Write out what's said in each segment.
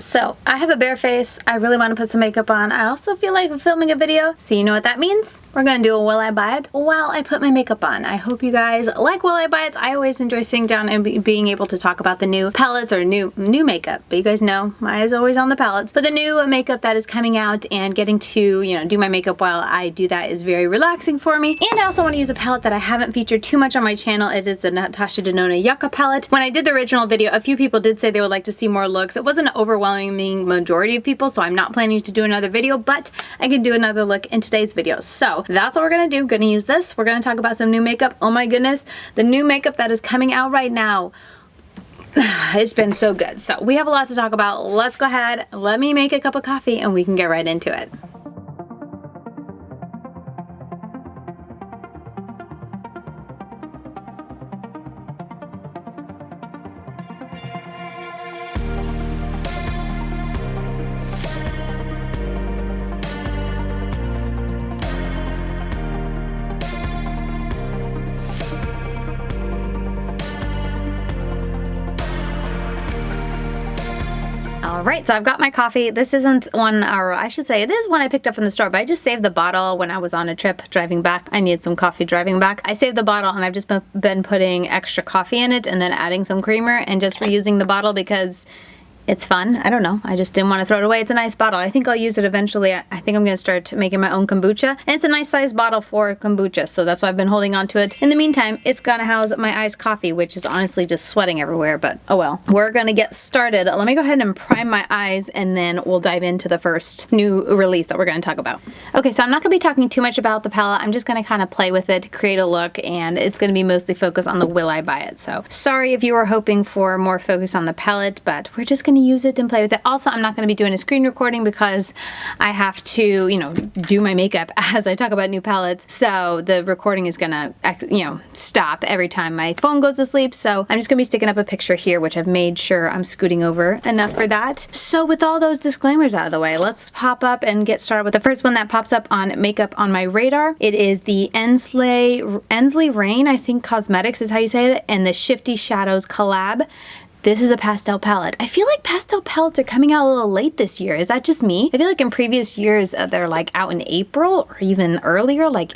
So I have a bare face. I really want to put some makeup on. I also feel like filming a video. So you know what that means? We're gonna do a Will I Buy It while I put my makeup on. I hope you guys like Will I Buy It. I always enjoy sitting down and being able to talk about the new palettes or new makeup. But you guys know my eye is always on the palettes. But the new makeup that is coming out and getting to, you know, do my makeup while I do that is very relaxing for me. And I also want to use a palette that I haven't featured too much on my channel. It is the Natasha Denona Yucca palette. When I did the original video, a few people did say they would like to see more looks. It wasn't an overwhelming majority of people, so I'm not planning to do another video, but I can do another look in today's video. So that's what we're gonna do. Gonna use this. We're gonna talk about some new makeup. Oh my goodness, the new makeup that is coming out right now. It's been so good. So we have a lot to talk about. Let's go ahead, let me make a cup of coffee and we can get right into it. Alright, so I've got my coffee. This isn't one, or I should say it is one I picked up from the store, but I just saved the bottle when I was on a trip driving back. I needed some coffee driving back. I saved the bottle and I've just been putting extra coffee in it and then adding some creamer and just reusing the bottle because it's fun. I don't know. I just didn't want to throw it away. It's a nice bottle. I think I'll use it eventually. I think I'm going to start making my own kombucha. And it's a nice size bottle for kombucha, so that's why I've been holding on to it. In the meantime, it's going to house my iced coffee, which is honestly just sweating everywhere, but oh well. We're going to get started. Let me go ahead and prime my eyes, and then we'll dive into the first new release that we're going to talk about. Okay, so I'm not going to be talking too much about the palette. I'm just going to kind of play with it, create a look, and it's going to be mostly focused on the Will I Buy It. So sorry if you were hoping for more focus on the palette, but we're just going to use it and play with it. Also, I'm not going to be doing a screen recording because I have to, you know, do my makeup as I talk about new palettes. So the recording is going to, you know, stop every time my phone goes to sleep. So I'm just going to be sticking up a picture here, which I've made sure I'm scooting over enough for that. So with all those disclaimers out of the way, let's pop up and get started with the first one that pops up on makeup on my radar. It is the Ensley Rain, I think Cosmetics is how you say it, and the Shifty.Shadows collab. This is a pastel palette. I feel like pastel palettes are coming out a little late this year. Is that just me? I feel like in previous years they're like out in April or even earlier, like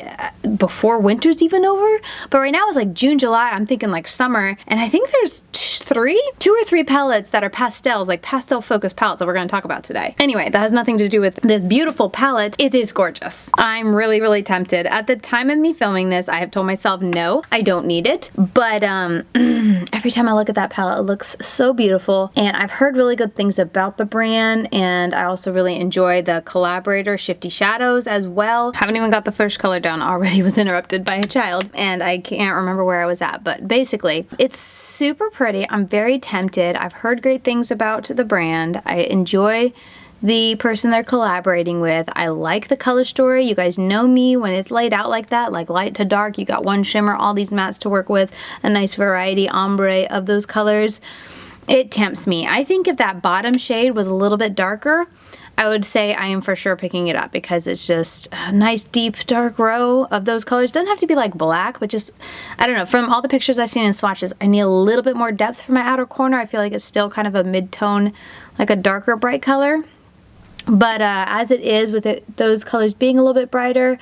before winter's even over. But right now it's like June, July. I'm thinking like summer. And I think there's two or three palettes that are pastels, like pastel focused palettes that we're going to talk about today. Anyway, that has nothing to do with this beautiful palette. It is gorgeous. I'm really, really tempted. At the time of me filming this, I have told myself, no, I don't need it. But every time I look at that palette, it looks so beautiful, and I've heard really good things about the brand, and I also really enjoy the collaborator Shifty.Shadows as well. Haven't even got the first color down, already was interrupted by a child, and I can't remember where I was at, but basically it's super pretty. I'm very tempted. I've heard great things about the brand. I enjoy the person they're collaborating with. I like the color story. You guys know me when it's laid out like that, like light to dark. You got one shimmer, all these mattes to work with, a nice variety ombre of those colors. It tempts me. I think if that bottom shade was a little bit darker, I would say I am for sure picking it up because it's just a nice deep dark row of those colors. Doesn't have to be like black, but just, I don't know, from all the pictures I've seen in swatches, I need a little bit more depth for my outer corner. I feel like it's still kind of a mid-tone, like a darker bright color. But as it is with those colors being a little bit brighter,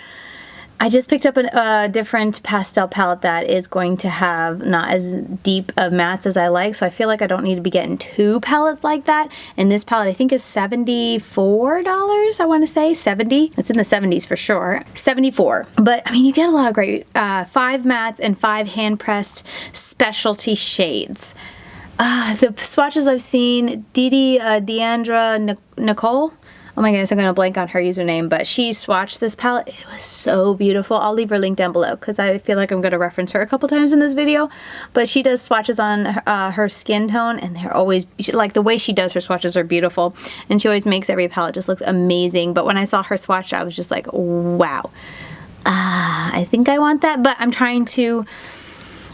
I just picked up a different pastel palette that is going to have not as deep of mattes as I like, so I feel like I don't need to be getting two palettes like that. And this palette I think is $74, I want to say, 70. It's in the 70s for sure. 74. But I mean, you get a lot of great 5 mattes and 5 hand-pressed specialty shades. The swatches I've seen, Deandra Nicole, oh my goodness, I'm gonna blank on her username, but she swatched this palette. It was so beautiful. I'll leave her link down below because I feel like I'm gonna reference her a couple times in this video. But she does swatches on her skin tone, and they're always, like, the way she does her swatches are beautiful, and she always makes every palette just looks amazing. But when I saw her swatch, I was just like, wow, I think I want that, but I'm trying to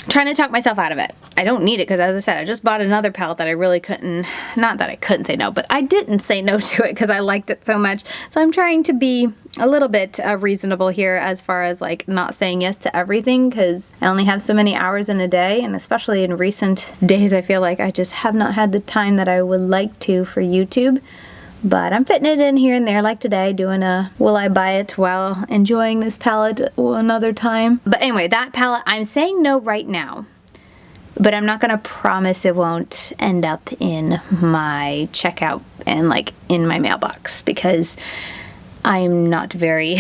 talk myself out of it. I don't need it because, as I said, I just bought another palette that I really couldn't, not that I couldn't say no, but I didn't say no to it because I liked it so much. So I'm trying to be a little bit reasonable here as far as like not saying yes to everything, because I only have so many hours in a day, and especially in recent days I feel like I just have not had the time that I would like to for YouTube. But I'm fitting it in here and there, like today, doing a will I buy it while enjoying this palette another time. But anyway, that palette, I'm saying no right now. But I'm not gonna promise it won't end up in my checkout and like in my mailbox, because I'm not very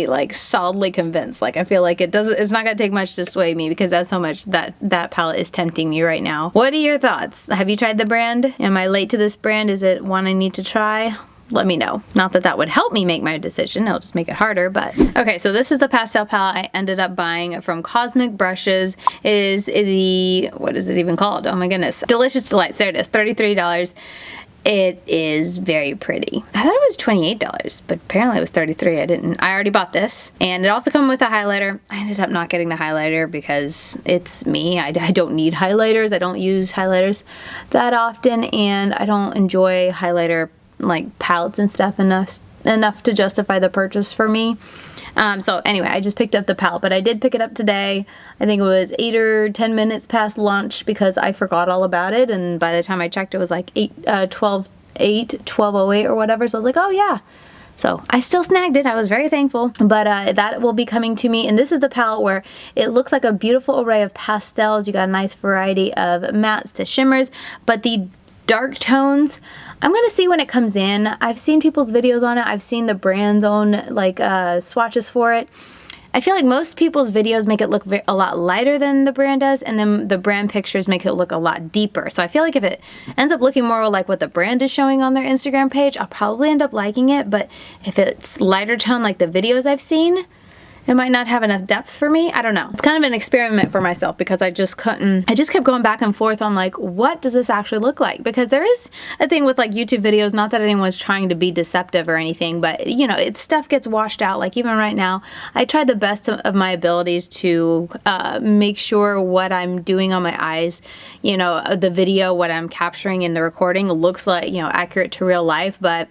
like solidly convinced. Like I feel like it's not gonna take much to sway me, because that's how much that palette is tempting me right now. What are your thoughts? Have you tried the brand? Am I late to this brand? Is it one I need to try? Let me know. Not that that would help me make my decision, it'll just make it harder, but. Okay, so this is the pastel palette I ended up buying from Cosmic Brushes. It is the, what is it even called? Oh my goodness. Delicious Delights, there it is, $33. It is very pretty. I thought it was $28, but apparently it was $33. I already bought this. And it also comes with a highlighter. I ended up not getting the highlighter because it's me. I don't need highlighters. I don't use highlighters that often, and I don't enjoy highlighter like palettes and stuff enough to justify the purchase for me. So anyway, I just picked up the palette, but I did pick it up today. I think it was 8 or 10 minutes past lunch because I forgot all about it, and by the time I checked it was like 12:08 or whatever, so I was like, oh yeah. So I still snagged it. I was very thankful, but that will be coming to me. And this is the palette where it looks like a beautiful array of pastels. You got a nice variety of mattes to shimmers, but the dark tones, I'm gonna see when it comes in. I've seen people's videos on it. I've seen the brand's own like swatches for it. I feel like most people's videos make it look a lot lighter than the brand does, and then the brand pictures make it look a lot deeper. So I feel like if it ends up looking more like what the brand is showing on their Instagram page, I'll probably end up liking it. But if it's lighter tone like the videos I've seen, it might not have enough depth for me. I don't know. It's kind of an experiment for myself, because I just kept going back and forth on like, what does this actually look like? Because there is a thing with like YouTube videos, not that anyone's trying to be deceptive or anything, but you know, stuff gets washed out. Like even right now, I tried the best of my abilities to make sure what I'm doing on my eyes, you know, the video, what I'm capturing in the recording looks like, you know, accurate to real life, but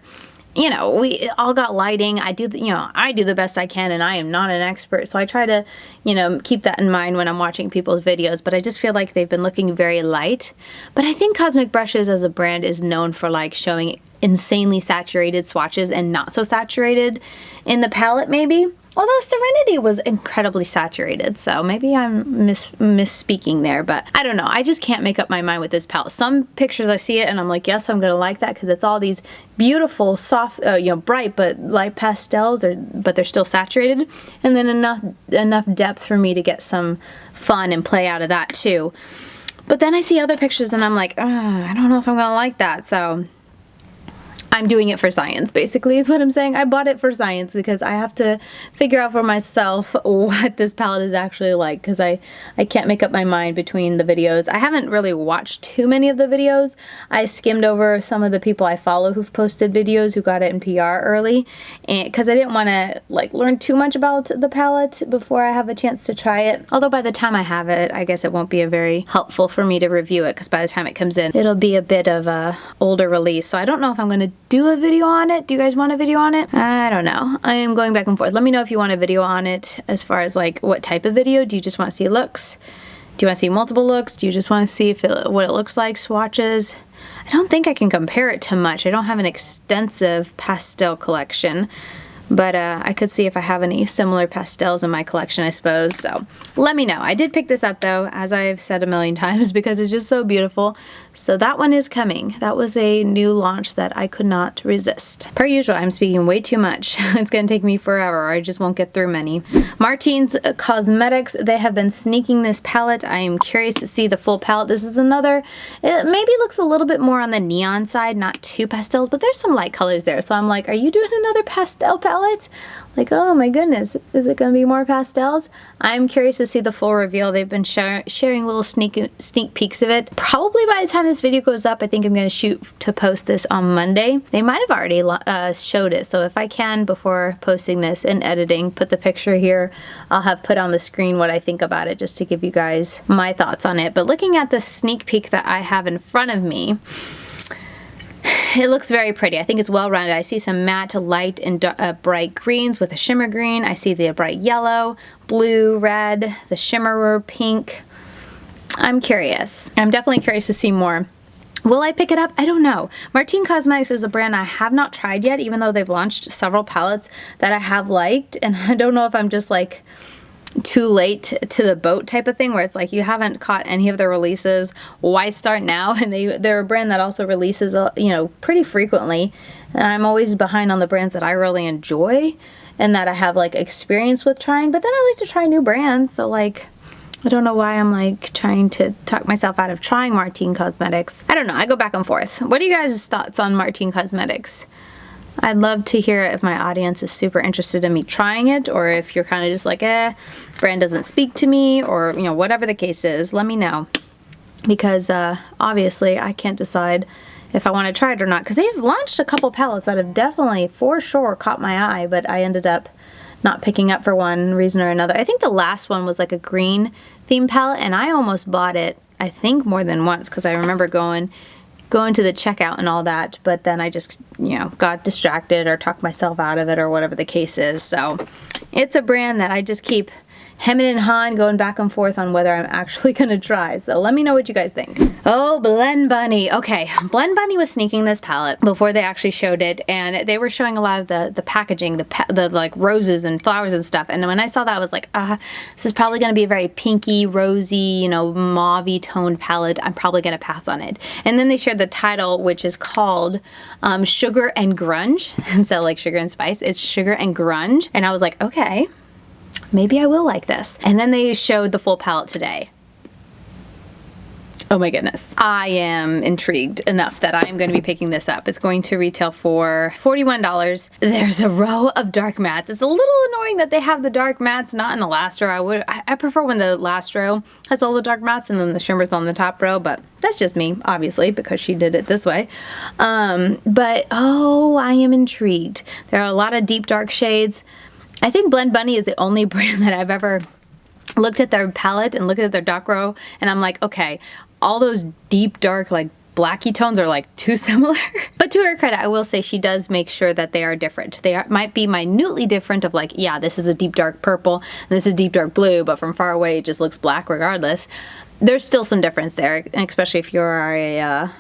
you know, we all got lighting. I do the best I can, and I am not an expert. So I try to, you know, keep that in mind when I'm watching people's videos, but I just feel like they've been looking very light. But I think Cosmic Brushes as a brand is known for like showing insanely saturated swatches and not so saturated in the palette maybe. Although Serenity was incredibly saturated, so maybe I'm misspeaking there, but I don't know. I just can't make up my mind with this palette. Some pictures I see it and I'm like, yes, I'm gonna like that because it's all these beautiful, soft, you know, bright but light pastels, but they're still saturated, and then enough depth for me to get some fun and play out of that too. But then I see other pictures and I'm like, I don't know if I'm gonna like that, so I'm doing it for science, basically, is what I'm saying. I bought it for science because I have to figure out for myself what this palette is actually like, because I can't make up my mind between the videos. I haven't really watched too many of the videos. I skimmed over some of the people I follow who've posted videos who got it in PR early, and because I didn't want to like learn too much about the palette before I have a chance to try it. Although by the time I have it, I guess it won't be very helpful for me to review it, because by the time it comes in, it'll be a bit of a older release. So I don't know if I'm going to do a video on it. Do you guys want a video on it? I don't know. I am going back and forth. Let me know if you want a video on it, as far as like what type of video. Do you just want to see looks? Do you want to see multiple looks? Do you just want to see what it looks like, swatches? I don't think I can compare it to much. I don't have an extensive pastel collection, but I could see if I have any similar pastels in my collection, I suppose. So let me know. I did pick this up though, as I've said a million times, because it's just so beautiful. So that one is coming. That was a new launch that I could not resist. Per usual, I'm speaking way too much. It's gonna take me forever, or I just won't get through many. Martine's Cosmetics, they have been sneaking this palette. I am curious to see the full palette. This is another, it maybe looks a little bit more on the neon side, not too pastels, but there's some light colors there. So I'm like, are you doing another pastel palette? Like, oh my goodness, is it gonna be more pastels? I'm curious to see the full reveal. They've been sharing little sneak peeks of it. Probably by the time this video goes up, I think I'm gonna shoot to post this on Monday. They might have already showed it, so if I can, before posting this and editing, put the picture here, I'll have put on the screen what I think about it, just to give you guys my thoughts on it. But looking at the sneak peek that I have in front of me, it looks very pretty. I think it's well rounded. I see some matte, light, and bright greens with a shimmer green. I see the bright yellow, blue, red, the shimmerer pink. I'm curious. I'm definitely curious to see more. Will I pick it up? I don't know. Martine Cosmetics is a brand I have not tried yet, even though they've launched several palettes that I have liked. And I don't know if I'm just like too late to the boat type of thing, where it's like you haven't caught any of their releases. Why start now? And they're a brand that also releases, you know, pretty frequently. And I'm always behind on the brands that I really enjoy and that I have like experience with trying. But then I like to try new brands. So like, I don't know why I'm like trying to talk myself out of trying Martine Cosmetics. I don't know. I go back and forth. What are you guys' thoughts on Martine Cosmetics? I'd love to hear if my audience is super interested in me trying it, or if you're kind of just like, brand doesn't speak to me, or, you know, whatever the case is, let me know. Because obviously I can't decide if I want to try it or not, because they've launched a couple palettes that have definitely for sure caught my eye, but I ended up not picking up for one reason or another. I think the last one was like a green theme palette, and I almost bought it, I think, more than once, because I remember going to the checkout and all that, but then I just, you know, got distracted or talked myself out of it or whatever the case is. So it's a brand that I just keep hemming and hawing, going back and forth on whether I'm actually gonna try. So let me know what you guys think. Oh, Blend Bunny. Okay, Blend Bunny was sneaking this palette before they actually showed it, and they were showing a lot of the packaging, the like roses and flowers and stuff. And when I saw that, I was like, this is probably gonna be a very pinky, rosy, you know, mauve-y toned palette. I'm probably gonna pass on it. And then they shared the title, which is called Sugar and Grunge. Instead of like sugar and spice, it's Sugar and Grunge. And I was like, okay, maybe I will like this. And then they showed the full palette today. Oh my goodness. I am intrigued enough that I am going to be picking this up. It's going to retail for $41. There's a row of dark mattes. It's a little annoying that they have the dark mattes not in the last row. I prefer when the last row has all the dark mattes and then the shimmers on the top row, but that's just me, obviously, because she did it this way. But oh, I am intrigued. There are a lot of deep dark shades. I think Blend Bunny is the only brand that I've ever looked at their palette and looked at their dark row, and I'm like, okay, all those deep dark like blacky tones are like too similar. But to her credit, I will say she does make sure that they are different. They might be minutely different of like, yeah, this is a deep dark purple and this is deep dark blue, but from far away it just looks black regardless. There's still some difference there, especially if you're a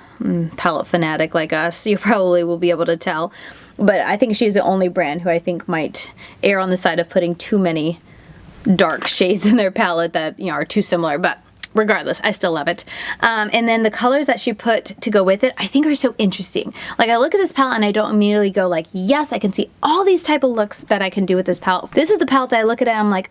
palette fanatic like us, you probably will be able to tell. But I think she's the only brand who I think might err on the side of putting too many dark shades in their palette that, you know, are too similar. But regardless, I still love it. And then the colors that she put to go with it, I think are so interesting. Like, I look at this palette and I don't immediately go like, yes, I can see all these type of looks that I can do with this palette. This is the palette that I look at and I'm like,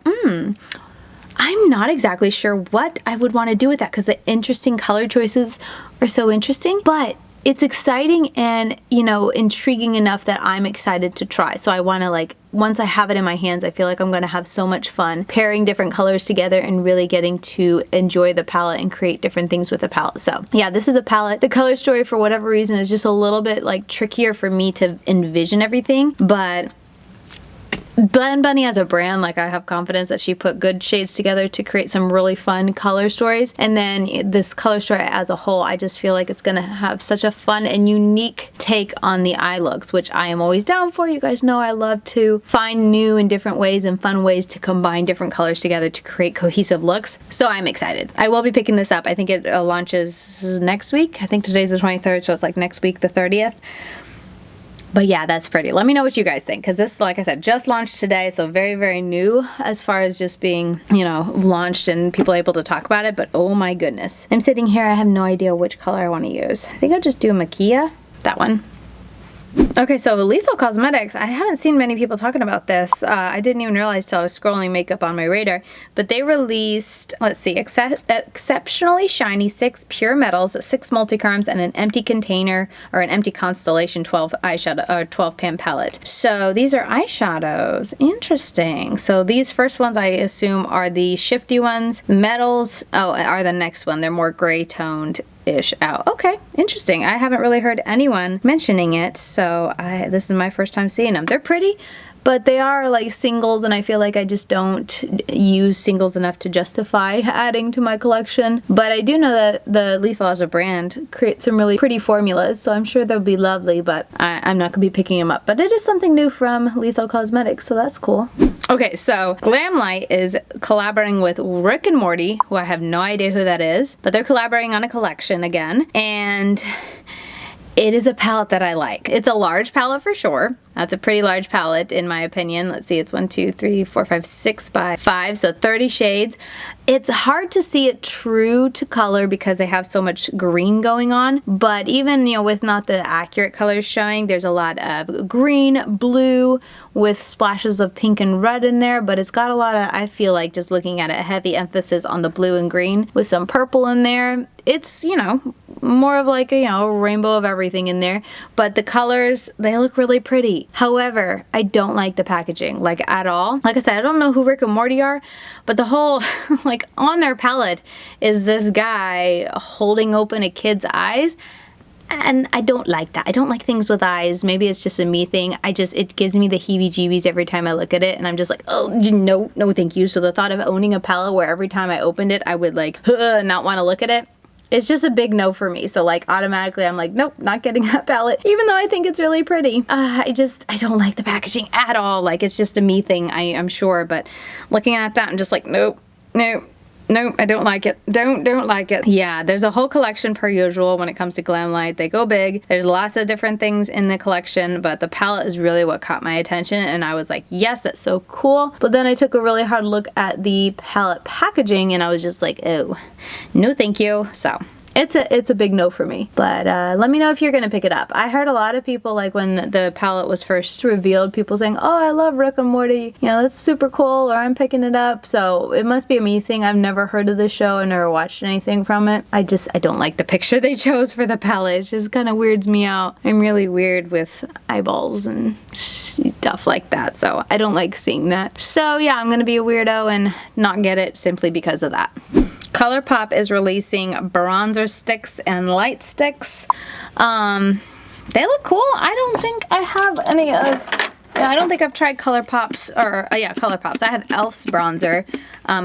I'm not exactly sure what I would want to do with that, because the interesting color choices are so interesting, but it's exciting and, you know, intriguing enough that I'm excited to try. So I want to, like, once I have it in my hands, I feel like I'm going to have so much fun pairing different colors together and really getting to enjoy the palette and create different things with the palette. So yeah, this is a palette. The color story, for whatever reason, is just a little bit like trickier for me to envision everything, but Blend Bunny as a brand, like, I have confidence that she put good shades together to create some really fun color stories. And then this color story as a whole, I just feel like it's gonna have such a fun and unique take on the eye looks, which I am always down for. You guys know I love to find new and different ways and fun ways to combine different colors together to create cohesive looks. So I'm excited. I will be picking this up. I think it launches next week. I think today's the 23rd, so it's like next week, the 30th. But yeah, that's pretty. Let me know what you guys think, because this, like I said, just launched today, so very, very new as far as just being, you know, launched and people able to talk about it, but oh my goodness. I'm sitting here, I have no idea which color I want to use. I think I'll just do Makia, that one. Okay, so Lethal Cosmetics, I haven't seen many people talking about this. I didn't even realize till I was scrolling makeup on my radar, but they released, let's see, Exceptionally Shiny 6 Pure Metals, 6 Multichromes, and an empty container, or an empty Constellation 12 eyeshadow, or 12 pan palette. So these are eyeshadows. Interesting. So these first ones I assume are the shifty ones. Metals, are the next one. They're more gray toned ish out. Okay, interesting. I haven't really heard anyone mentioning it, so this is my first time seeing them. They're pretty, but they are like singles, and I feel like I just don't use singles enough to justify adding to my collection. But I do know that the Lethal as a brand creates some really pretty formulas, so I'm sure they'll be lovely, but I'm not gonna be picking them up. But it is something new from Lethal Cosmetics, so that's cool. Okay, so GlamLite is collaborating with Rick and Morty, who I have no idea who that is, but they're collaborating on a collection again, and it is a palette that I like. It's a large palette for sure. That's a pretty large palette in my opinion. Let's see, it's 1, 2, 3, 4, 5, 6 by 5, so 30 shades. It's hard to see it true to color because they have so much green going on, but even, you know, with not the accurate colors showing, there's a lot of green, blue, with splashes of pink and red in there, but it's got a lot of, I feel like, just looking at it, heavy emphasis on the blue and green with some purple in there. It's, you know, more of like a, you know, a rainbow of everything in there, but the colors, they look really pretty. However, I don't like the packaging, like, at all. Like I said, I don't know who Rick and Morty are, but the whole, like, on their palette is this guy holding open a kid's eyes, and I don't like that. I don't like things with eyes. Maybe it's just a me thing. It gives me the heebie-jeebies every time I look at it, and I'm just like, oh, no, thank you. So the thought of owning a palette where every time I opened it, I would, like, not want to look at it, it's just a big no for me. So, like, automatically I'm like, nope, not getting that palette, even though I think it's really pretty. I don't like the packaging at all. Like, it's just a me thing, I'm sure, but looking at that, I'm just like, nope, I don't like it. Don't like it. Yeah, there's a whole collection per usual when it comes to GlamLite. They go big. There's lots of different things in the collection, but the palette is really what caught my attention, and I was like, yes, that's so cool. But then I took a really hard look at the palette packaging, and I was just like, oh, no thank you. So it's a big no for me, but let me know if you're gonna pick it up. I heard a lot of people, like, when the palette was first revealed, people saying, oh, I love Rick and Morty, you know, that's super cool, or I'm picking it up. So it must be a me thing. I've never heard of the show and never watched anything from it. I don't like the picture they chose for the palette. It just kind of weirds me out. I'm really weird with eyeballs and stuff like that, so I don't like seeing that. So yeah, I'm gonna be a weirdo and not get it simply because of that. Colourpop is releasing bronzer sticks and light sticks. They look cool. I don't think I have any of, I don't think I've tried Colourpop's, or yeah, Colourpop's. I have e.l.f.'s bronzer,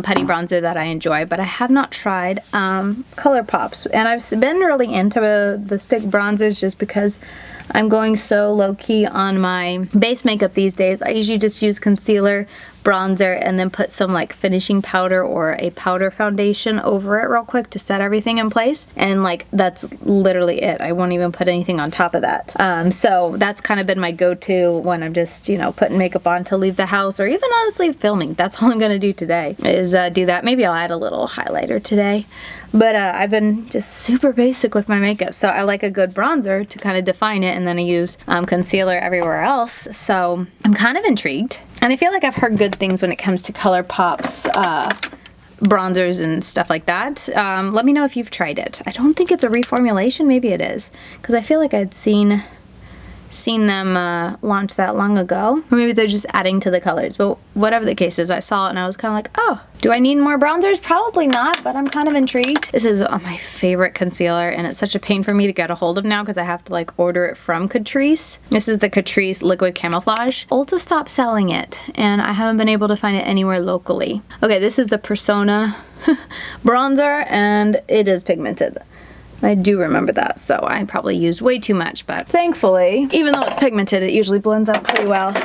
putty bronzer that I enjoy, but I have not tried Colourpop's. And I've been really into the stick bronzers just because I'm going so low-key on my base makeup these days. I usually just use concealer, bronzer, and then put some like finishing powder or a powder foundation over it real quick to set everything in place. And like, that's literally it. I won't even put anything on top of that. So that's kind of been my go-to when I'm just, you know, putting makeup on to leave the house, or even honestly filming. That's all I'm gonna do today is do that. Maybe I'll add a little highlighter today. But I've been just super basic with my makeup, so I like a good bronzer to kind of define it, and then I use concealer everywhere else. So I'm kind of intrigued, and I feel like I've heard good things when it comes to Colourpop's bronzers and stuff like that. Let me know if you've tried it. I don't think it's a reformulation. Maybe it is, because I feel like I'd seen them launch that long ago, or maybe they're just adding to the colors. But whatever the case is, I saw it and I was kind of like, oh, do I need more bronzers? Probably not, but I'm kind of intrigued. This is my favorite concealer, and it's such a pain for me to get a hold of now because I have to like order it from Catrice. This is the Catrice Liquid Camouflage. Ulta stopped selling it, and I haven't been able to find it anywhere locally. Okay, this is the Persona bronzer, and it is pigmented. I do remember that, so I probably used way too much, but thankfully, even though it's pigmented, it usually blends out pretty well,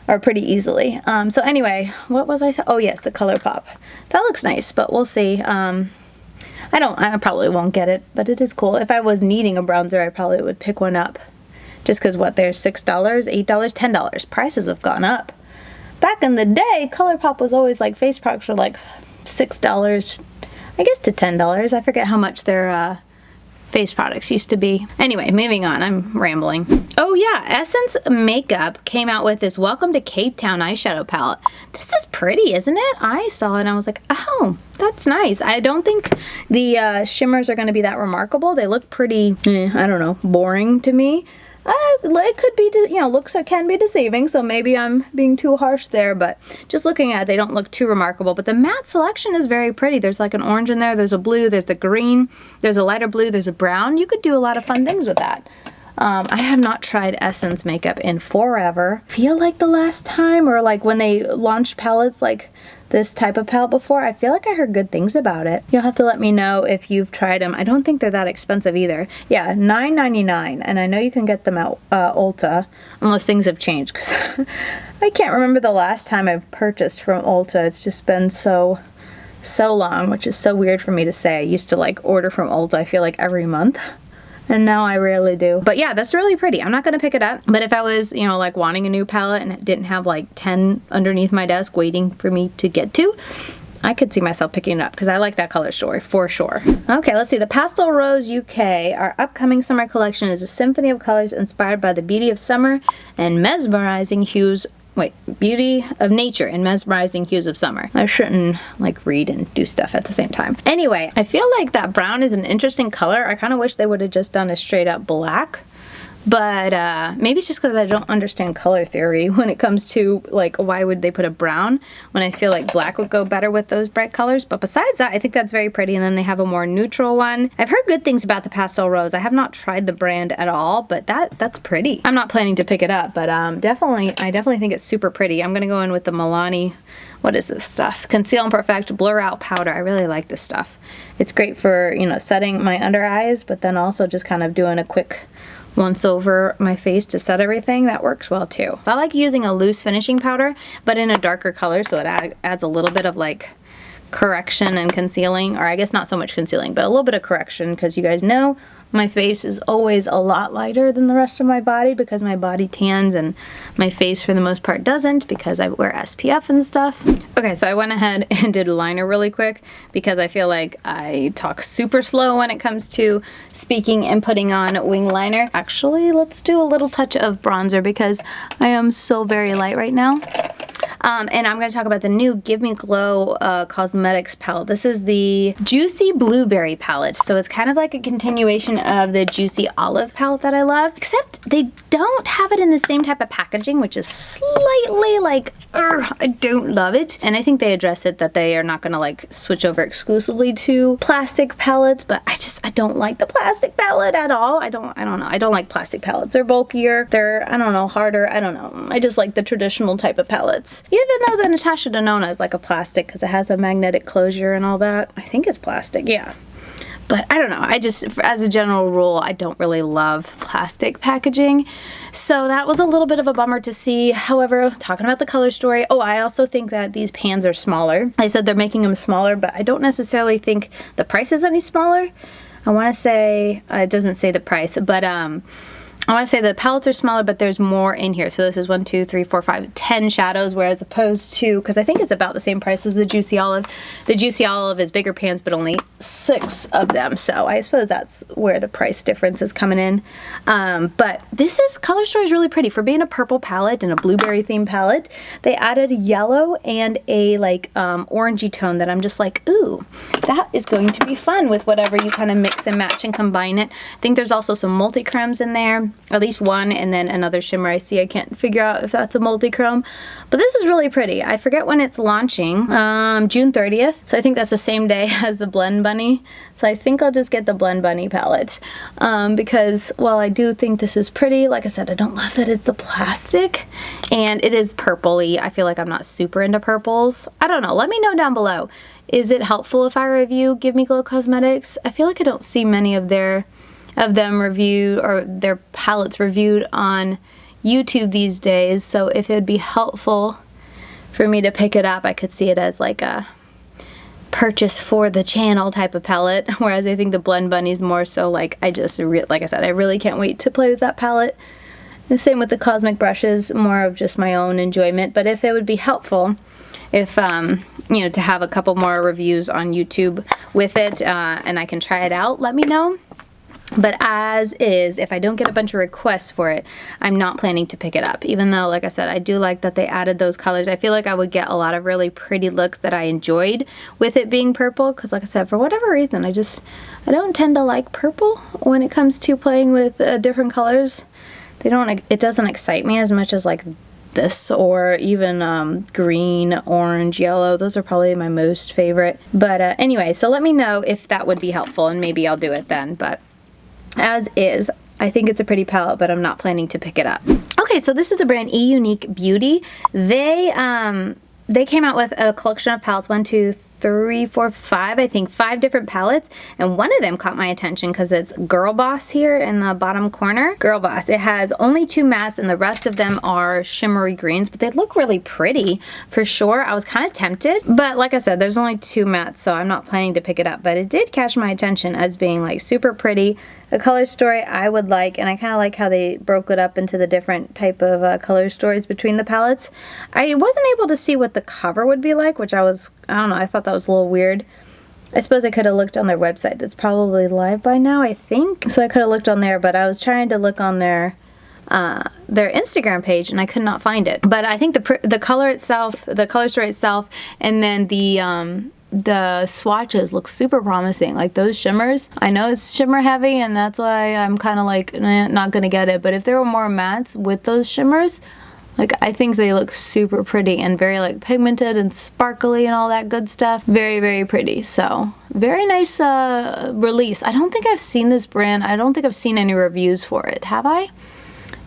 or pretty easily. So anyway, what was I saying? Oh yes, the Colourpop. That looks nice, but we'll see. I probably won't get it, but it is cool. If I was needing a bronzer, I probably would pick one up. Just because what, they're $6, $8, $10. Prices have gone up. Back in the day, Colourpop was always like, face products were like $6, I guess to $10. I forget how much their face products used to be. Anyway, moving on. I'm rambling. Oh yeah, Essence Makeup came out with this Welcome to Cape Town eyeshadow palette. This is pretty, isn't it? I saw it and I was like, oh, that's nice. I don't think the shimmers are going to be that remarkable. They look pretty, I don't know, boring to me. It could be, you know, looks can be deceiving, so maybe I'm being too harsh there, but just looking at it, they don't look too remarkable. But the matte selection is very pretty. There's like an orange in there, there's a blue, there's the green, there's a lighter blue, there's a brown. You could do a lot of fun things with that. I have not tried Essence makeup in forever. Feel like the last time, or like when they launched palettes like this type of palette before, I feel like I heard good things about it. You'll have to let me know if you've tried them. I don't think they're that expensive either. Yeah, $9.99, and I know you can get them at Ulta, unless things have changed, because I can't remember the last time I've purchased from Ulta. It's just been so long, which is so weird for me to say. I used to like order from Ulta, I feel like every month. And now I rarely do. But yeah, that's really pretty. I'm not gonna pick it up. But if I was, you know, like wanting a new palette and it didn't have like 10 underneath my desk waiting for me to get to, I could see myself picking it up because I like that color story for sure. Okay, let's see. The Pastel Rose UK, our upcoming summer collection, is a symphony of colors inspired by the beauty of summer and mesmerizing hues. Beauty of nature and mesmerizing hues of summer. I shouldn't like read and do stuff at the same time. Anyway, I feel like that brown is an interesting color. I kind of wish they would have just done a straight up black. But maybe it's just because I don't understand color theory when it comes to like why would they put a brown when I feel like black would go better with those bright colors. But besides that, I think that's very pretty. And then they have a more neutral one. I've heard good things about the Pastel Rose. I have not tried the brand at all, but that's pretty. I'm not planning to pick it up, but I definitely think it's super pretty. I'm gonna go in with the Milani, what is this stuff? Conceal and Perfect Blur Out Powder. I really like this stuff. It's great for, you know, setting my under eyes, but then also just kind of doing a quick once over my face to set everything. That works well too. I like using a loose finishing powder, but in a darker color, so it adds a little bit of like correction and concealing, or I guess not so much concealing, but a little bit of correction, because you guys know my face is always a lot lighter than the rest of my body because my body tans and my face for the most part doesn't, because I wear SPF and stuff. Okay, so I went ahead and did liner really quick because I feel like I talk super slow when it comes to speaking and putting on wing liner. Actually, let's do a little touch of bronzer because I am so very light right now. And I'm going to talk about the new Give Me Glow Cosmetics palette. This is the Juicy Blueberry palette. So it's kind of like a continuation of the Juicy Olive palette that I love, except they don't have it in the same type of packaging, which is slightly like, I don't love it. And I think they address it that they are not going to like switch over exclusively to plastic palettes, but I don't like the plastic palette at all. I don't know. I don't like plastic palettes. They're bulkier. They're, I don't know, harder. I don't know. I just like the traditional type of palettes. Even though the Natasha Denona is like a plastic because it has a magnetic closure and all that. I think it's plastic, yeah. But I don't know, I just, as a general rule, I don't really love plastic packaging. So that was a little bit of a bummer to see. However, talking about the color story, oh, I also think that these pans are smaller. I said they're making them smaller, but I don't necessarily think the price is any smaller. I want to say, it doesn't say the price, but I want to say the palettes are smaller, but there's more in here. So this is 1, 2, 3, 4, 5, 10 shadows, whereas opposed to, because I think it's about the same price as the Juicy Olive. The Juicy Olive is bigger pans, but only 6 of them. So I suppose that's where the price difference is coming in. But this color story is really pretty. For being a purple palette and a blueberry themed palette, they added yellow and a like orangey tone that I'm just like, ooh, that is going to be fun with whatever you kind of mix and match and combine it. I think there's also some multi-chromes in there. At least one, and then another shimmer I see. I can't figure out if that's a multi-chrome, but this is really pretty. I forget when it's launching, June 30th, so I think that's the same day as the Blend Bunny, so I think I'll just get the Blend Bunny palette, because while I do think this is pretty, like I said, I don't love that it's the plastic, and it is purpley. I feel like I'm not super into purples. I don't know, let me know down below. Is it helpful if I review Give Me Glow Cosmetics? I feel like I don't see many of them reviewed, or their palettes reviewed on YouTube these days, so if it would be helpful for me to pick it up, I could see it as like a purchase for the channel type of palette, whereas I think the Blend Bunny is more so like, like I said, I really can't wait to play with that palette. The same with the Cosmic brushes, more of just my own enjoyment, but if it would be helpful, if, you know, to have a couple more reviews on YouTube with it, and I can try it out, let me know. But as is, if I don't get a bunch of requests for it, I'm not planning to pick it up. Even though, like I said, I do like that they added those colors. I feel like I would get a lot of really pretty looks that I enjoyed with it being purple. Because like I said, for whatever reason, I don't tend to like purple when it comes to playing with different colors. It doesn't excite me as much as like this, or even green, orange, yellow. Those are probably my most favorite. But anyway, so let me know if that would be helpful, and maybe I'll do it then. But as is, I think it's a pretty palette, but I'm not planning to pick it up. Okay, so this is a brand, eUnique Beauty. They came out with a collection of palettes, 1, 2, 3, 4, 5, I think 5 different palettes, and one of them caught my attention because it's Girl Boss here in the bottom corner. Girl Boss. It has only 2 mattes and the rest of them are shimmery greens, but they look really pretty for sure. I was kind of tempted, but like I said, there's only 2 mattes, so I'm not planning to pick it up, but it did catch my attention as being like super pretty. A color story I would like, and I kind of like how they broke it up into the different type of color stories between the palettes. I wasn't able to see what the cover would be like, which I don't know, I thought that was a little weird. I suppose I could have looked on their website. That's probably live by now, I think. So I could have looked on there, but I was trying to look on their Instagram page and I could not find it. But I think the color itself, the color story itself, and then the swatches look super promising. Like those shimmers, I know it's shimmer heavy and that's why I'm kind of like not gonna get it, but if there were more mattes with those shimmers, like I think they look super pretty and very like pigmented and sparkly and all that good stuff. Very, very pretty. So very nice release. I don't think I've seen this brand. I don't think I've seen any reviews for it. Have I?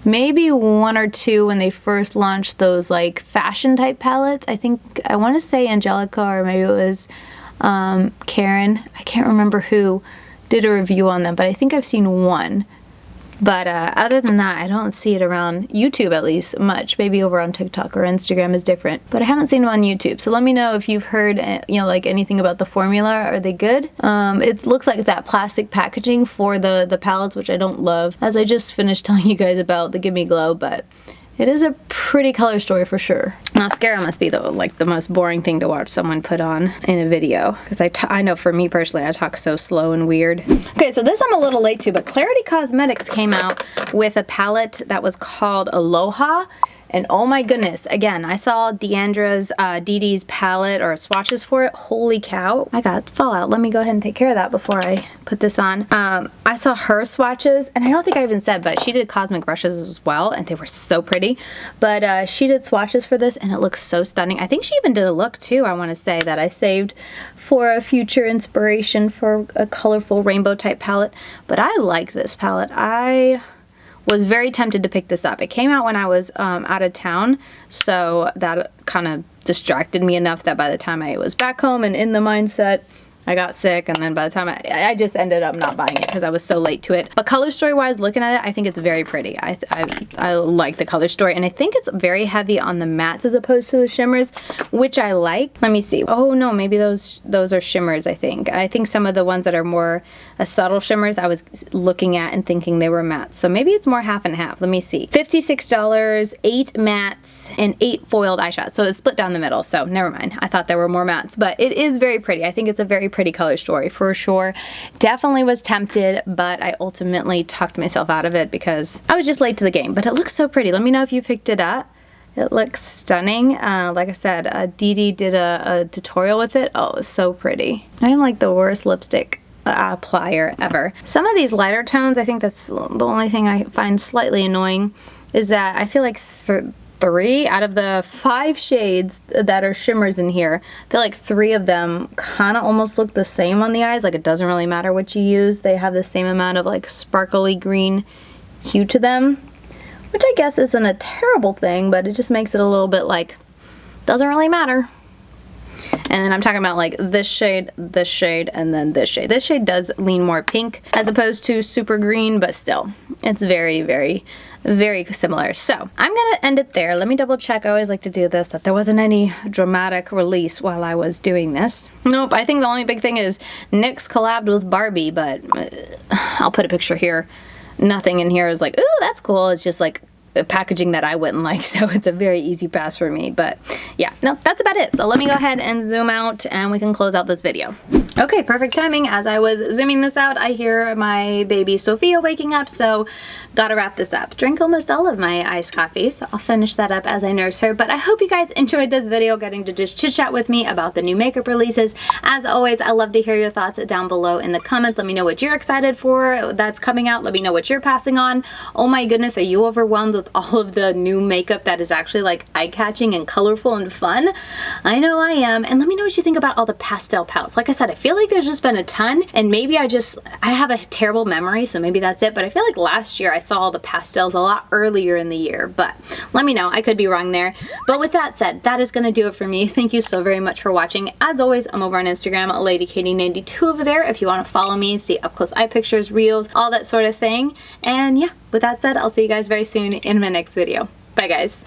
Maybe 1 or 2 when they first launched those like fashion type palettes. I think, I want to say Angelica, or maybe it was Karen. I can't remember who did a review on them, but I think I've seen one. But other than that, I don't see it around YouTube at least much. Maybe over on TikTok or Instagram is different. But I haven't seen them on YouTube. So let me know if you've heard, you know, like anything about the formula. Are they good? It looks like that plastic packaging for the palettes, which I don't love. As I just finished telling you guys about the Gimme Glow, but it is a pretty color story for sure. Mascara must be the most boring thing to watch someone put on in a video, because I know for me personally, I talk so slow and weird. Okay, so this I'm a little late to, but Klarity Kosmetics came out with a palette that was called Aloha. And oh my goodness, again, I saw Deandra's, Dee Dee's palette or swatches for it. Holy cow. I got fallout. Let me go ahead and take care of that before I put this on. I saw her swatches, and I don't think I even said, but she did cosmic brushes as well, and they were so pretty. But she did swatches for this, and it looks so stunning. I think she even did a look too, I want to say, that I saved for a future inspiration for a colorful rainbow type palette. But I like this palette. I was very tempted to pick this up. It came out when I was out of town, so that kind of distracted me enough that by the time I was back home and in the mindset, I got sick, and then by the time I just ended up not buying it because I was so late to it. But color story wise, looking at it, I think it's very pretty. I like the color story, and I think it's very heavy on the mattes as opposed to the shimmers, which I like. Let me see. Oh no, maybe those are shimmers, I think. I think some of the ones that are more subtle shimmers I was looking at and thinking they were mattes. So maybe it's more half and half. Let me see. $56, 8 mattes, and 8 foiled eyeshadows. So it's split down the middle, so never mind. I thought there were more mattes, but it is very pretty. I think it's a very pretty color story for sure. Definitely was tempted, but I ultimately talked myself out of it because I was just late to the game. But it looks so pretty. Let me know if you picked it up. It looks stunning. Like I said, Dee Dee did a tutorial with it. Oh, it was so pretty. I am like the worst lipstick applier ever. Some of these lighter tones, I think that's the only thing I find slightly annoying, is that I feel like 3 out of the 5 shades that are shimmers in here, I feel like 3 of them kind of almost look the same on the eyes. Like it doesn't really matter what you use. They have the same amount of like sparkly green hue to them, which I guess isn't a terrible thing, but it just makes it a little bit like, doesn't really matter. And then I'm talking about like this shade, and then this shade. This shade does lean more pink as opposed to super green, but still, it's very, very, very similar. So I'm gonna end it there. Let me double check. I always like to do this, that there wasn't any dramatic release while I was doing this. Nope, I think the only big thing is NYX collabed with Barbie, but I'll put a picture here. Nothing in here is like, ooh, that's cool. It's just like packaging that I wouldn't like, so it's a very easy pass for me. But yeah, no, that's about it. So let me go ahead and zoom out and we can close out this video. Okay, perfect timing. As I was zooming this out, I hear my baby Sophia waking up, so gotta wrap this up. Drank almost all of my iced coffee, so I'll finish that up as I nurse her. But I hope you guys enjoyed this video, getting to just chit chat with me about the new makeup releases. As always, I love to hear your thoughts down below in the comments. Let me know what you're excited for that's coming out. Let me know what you're passing on. Oh my goodness, are you overwhelmed with all of the new makeup that is actually like eye-catching and colorful and fun? I know I am. And let me know what you think about all the pastel palettes. Like I said, I feel feel like there's just been a ton, and maybe I have a terrible memory, so maybe that's it, but I feel like last year I saw all the pastels a lot earlier in the year, but let me know. I could be wrong there. But with that said, that is going to do it for me. Thank you so very much for watching. As always, I'm over on Instagram, LadyKatie92 over there if you want to follow me, see up close eye pictures, reels, all that sort of thing. And yeah, with that said, I'll see you guys very soon in my next video. Bye guys.